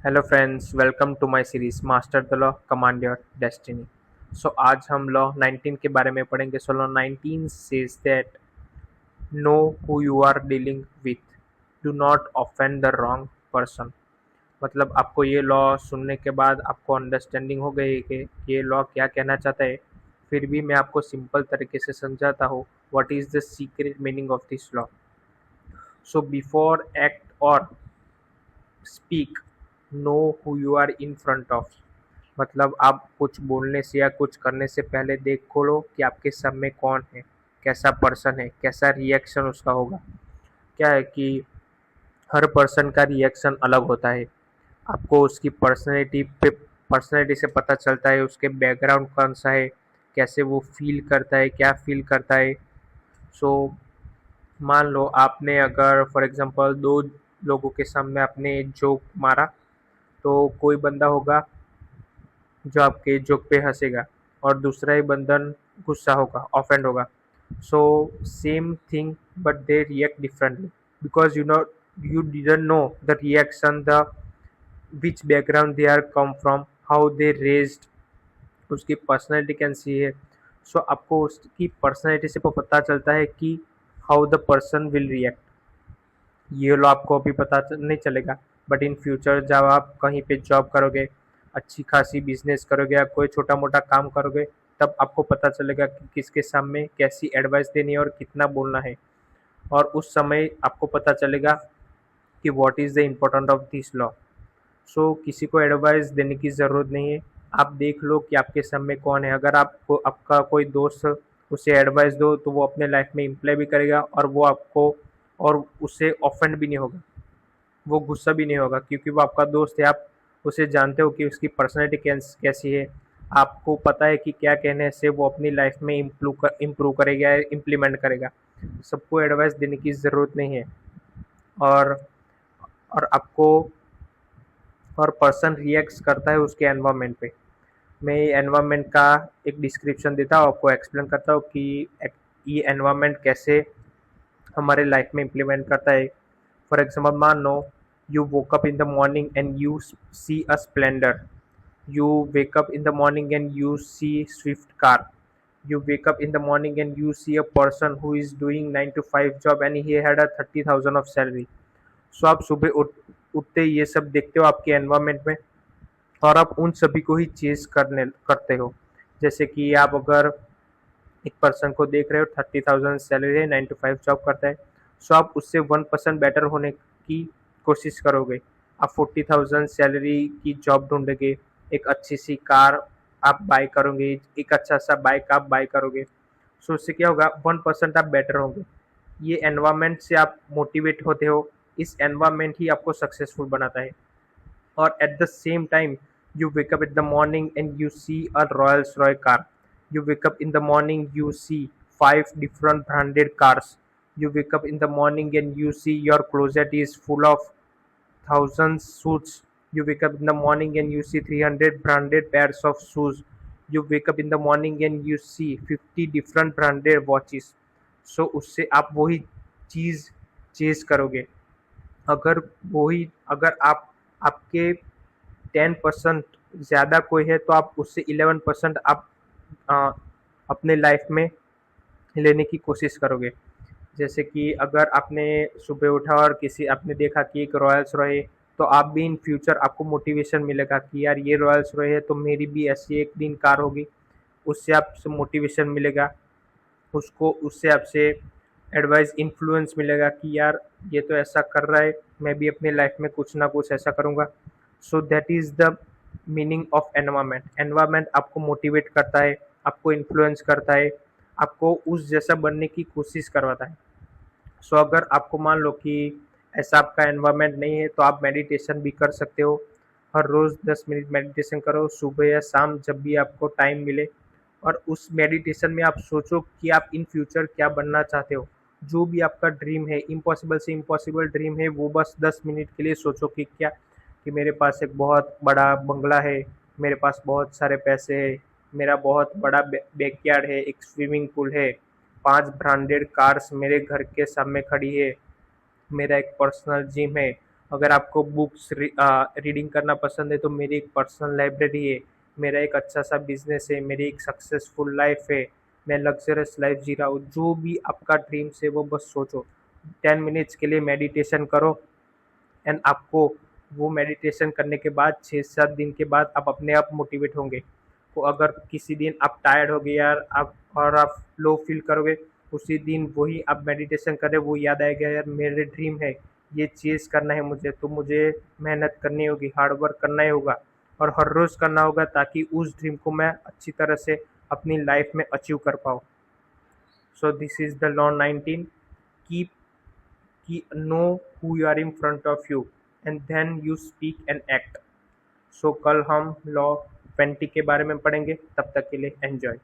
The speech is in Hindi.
Hello friends, welcome to my series master the law command your destiny. So आज हम लॉ 19 के बारे में पढ़ेंगे। So law 19 says that know who you are dealing with, do not offend the wrong person. मतलब आपको ये लॉ सुनने के बाद आपको अंडरस्टैंडिंग हो गई है कि ये लॉ क्या कहना चाहता है। फिर भी मैं आपको सिंपल तरीके से समझाता हूँ what is the secret meaning of this law. So before act और speak, know who you are in front of. मतलब आप कुछ बोलने से या कुछ करने से पहले देख लो कि आपके सामने कौन है, कैसा पर्सन है, कैसा रिएक्शन उसका होगा। क्या है कि हर पर्सन का रिएक्शन अलग होता है। आपको उसकी पर्सनैलिटी से पता चलता है उसके बैकग्राउंड कौन सा है, कैसे वो फील करता है, क्या फील करता है। सो मान लो आपने अगर फॉर एग्जांपल दो लोगों के सामने आपने जोक मारा, तो कोई बंदा होगा जो आपके जोक पे हंसेगा और दूसरा ही बंधन गुस्सा होगा, ऑफेंड होगा। So same thing but they react differently because you didn't know the reaction, the which background they are come from, how they raised, उसकी पर्सनैलिटी कैसी है। सो आपको उसकी पर्सनैलिटी से पता चलता है कि how the person will react. ये लो आपको अभी पता नहीं चलेगा, बट इन फ्यूचर जब आप कहीं पे जॉब करोगे, अच्छी खासी बिजनेस करोगे या कोई छोटा मोटा काम करोगे, तब आपको पता चलेगा कि किसके सामने कैसी एडवाइस देनी है और कितना बोलना है। और उस समय आपको पता चलेगा कि what is the important of this law. So किसी को एडवाइस देने की ज़रूरत नहीं है। आप देख लो कि आपके सामने कौन है। अगर आपको आपका कोई दोस्त उसे एडवाइस दो तो वो अपने लाइफ में इम्प्लाई भी करेगा और वो आपको और उससे ऑफेंड भी नहीं होगा, वो गुस्सा भी नहीं होगा, क्योंकि वो आपका दोस्त है। आप उसे जानते हो कि उसकी पर्सनैलिटी कैसी है। आपको पता है कि क्या कहने से वो अपनी लाइफ में इम्प्रूव करेगा या इम्प्लीमेंट करेगा। सबको एडवाइस देने की ज़रूरत नहीं है। और और आपको और पर्सन रिएक्ट करता है उसके एनवायरनमेंट पे। मैं एनवायरनमेंट का एक डिस्क्रिप्शन देता हूँ, आपको एक्सप्लेन करता हूँ कि ये एनवायरनमेंट कैसे हमारे लाइफ में इम्प्लीमेंट करता है। फॉर एग्जाम्पल मान लो you woke up in the morning and you see a splendor, you wake up in the morning and you see swift car, you wake up in the morning and you see a person who is doing 9 to 5 job and he had a 30,000 of salary। सो आप सुबह उठते ये सब देखते हो आपके एनवायरनमेंट में और आप उन सभी को ही चेज करते हो। जैसे कि आप अगर एक पर्सन को देख रहे हो, 30,000 सैलरी है, 9 to 5 जॉब करता है, सो आप उससे 1% बेटर होने की कोशिश करोगे। आप 40,000 सैलरी की जॉब ढूंढोगे, एक अच्छी सी कार आप बाय करोगे, एक अच्छा सा बाइक आप बाय करोगे। सो उससे क्या होगा, 1% आप बेटर होंगे। ये एनवायरनमेंट से आप मोटिवेट होते हो, इस एनवायरनमेंट ही आपको सक्सेसफुल बनाता है। or at the same time you wake up in the morning and you see a Rolls Royce car, you wake up in the morning you see five different branded cars, you wake up in the morning and you see your closet is full of thousands suits, you wake up in the morning and you see 300 branded pairs of shoes, you wake up in the morning and you see 50 different branded watches। सो उससे आप वही चीज़ चेज करोगे। अगर अगर आप आपके 10% ज़्यादा कोई है तो आप उससे 11% आप आ, अपने लाइफ में लेने की कोशिश करोगे। जैसे कि अगर आपने सुबह उठा और किसी आपने देखा कि एक रॉयल्स रॉय है, तो आप भी इन फ्यूचर आपको मोटिवेशन मिलेगा कि यार ये रॉयल्स रॉय है तो मेरी भी ऐसी एक दिन कार होगी। उससे आपसे मोटिवेशन मिलेगा, उसको उससे आपसे एडवाइस इन्फ्लुएंस मिलेगा कि यार ये तो ऐसा कर रहा है, मैं भी अपनी लाइफ में कुछ ना कुछ ऐसा करूँगा। So that is the meaning of environment. Environment आपको मोटिवेट करता है, आपको इन्फ्लुएंस करता है, आपको उस जैसा बनने की कोशिश करवाता है। सो अगर आपको मान लो कि ऐसा आपका एनवायरनमेंट नहीं है तो आप मेडिटेशन भी कर सकते हो। हर रोज़ 10 मिनट मेडिटेशन करो, सुबह या शाम जब भी आपको टाइम मिले। और उस मेडिटेशन में आप सोचो कि आप इन फ्यूचर क्या बनना चाहते हो। जो भी आपका ड्रीम है, इम्पॉसिबल से इम्पॉसिबल ड्रीम है, वो बस 10 मिनट के लिए सोचो कि क्या, कि मेरे पास एक बहुत बड़ा बंगला है, मेरे पास बहुत सारे पैसे हैं, मेरा बहुत बड़ा बैकयार्ड है, एक स्विमिंग पूल है, 5 ब्रांडेड कार्स मेरे घर के सामने खड़ी है, मेरा एक पर्सनल जिम है, अगर आपको बुक्स रीडिंग करना पसंद है तो मेरी एक पर्सनल लाइब्रेरी है, मेरा एक अच्छा सा बिजनेस है, मेरी एक सक्सेसफुल लाइफ है, मैं लग्जरियस लाइफ जी रहा हूँ। जो भी आपका ड्रीम्स है वो बस सोचो, 10 मिनट्स के लिए मेडिटेशन करो एंड आपको वो मेडिटेशन करने के बाद 6-7 दिन के बाद आप अपने आप मोटिवेट होंगे। तो अगर किसी दिन आप टायर्ड हो गए यार आप लो फील करोगे, उसी दिन वही आप मेडिटेशन करें, वो याद आएगा यार मेरे ड्रीम है, ये चीज़ करना है मुझे, तो मुझे मेहनत करनी होगी, हार्ड वर्क करना ही होगा और हर रोज़ करना होगा ताकि उस ड्रीम को मैं अच्छी तरह से अपनी लाइफ में अचीव कर पाऊँ। So this is the law 19। Keep कि know who you are in front of you and then you speak and act. So कल हम लॉ 20 के बारे में पढ़ेंगे, तब तक के लिए एंजॉय।